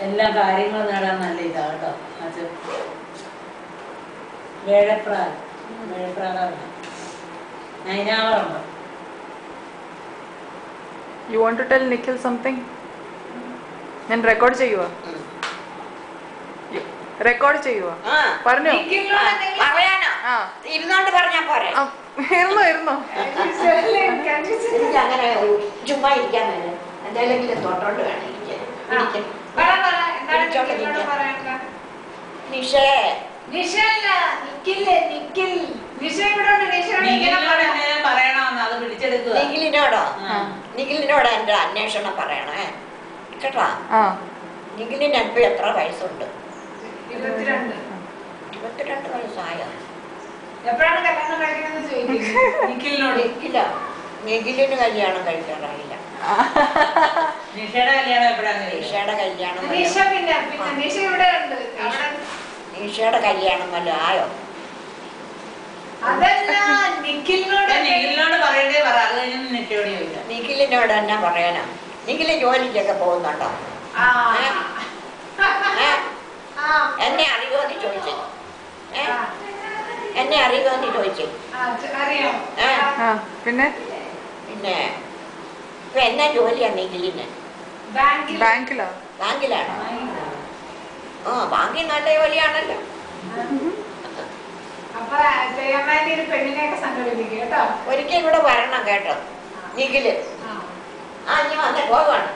എല്ലാ കാര്യങ്ങളും നേടാൻ നല്ല ഇതാ കേട്ടോ. അത് വേഴപ്രാഗ് അതിനാവറുണ്ടോ? You want to tell Nikhil something? ഞാൻ റെക്കോർഡ് ചെയ്യുവാ. റെക്കോർഡ് ചെയ്യുവാ. പറഞ്ഞോ. പറയാനോ? ഇരുന്നോണ്ട് പറഞ്ഞാ പോരെ. ഇരുന്നോ അങ്ങനെ ചുമ്മാ ഇരിക്കാൻ എന്തായാലും തൊട്ടോണ്ട് വേണം നിഷേ നിഖിലിനോടോ എന്റെ അന്വേഷണം പറയണേ കേട്ടോ. നിഖിലിന് ഇപ്പൊ എത്ര വയസ്സുണ്ട്? 22 വയസ്സായോ? നിഖിലിന് കല്യാണം കഴിക്കാറായില്ല. നിഷയുടെ കല്യാണം വല്ല ആയോ? നിഖിലിനോട് എന്നാ പറയാനാ? നിഖില് ജോലിക്കൊക്കെ പോകുന്നുണ്ടോ? എന്നെ അറിയുമോന്ന് ചോദിച്ചു. എന്നെ അറിയുമോന്ന് ചോദിച്ചു. പിന്നെ പിന്നെ ഇപ്പൊ എന്നാ ജോലിയാ നിഖിലിന്? ബാങ്കിലാണ്. ബാങ്കിൽ നല്ല ജോലിയാണല്ലോ. ഒരിക്കൽ ഇവിടെ വരണം കേട്ടോ നിഖില്. ഇനി വന്നേ പോവാണ്.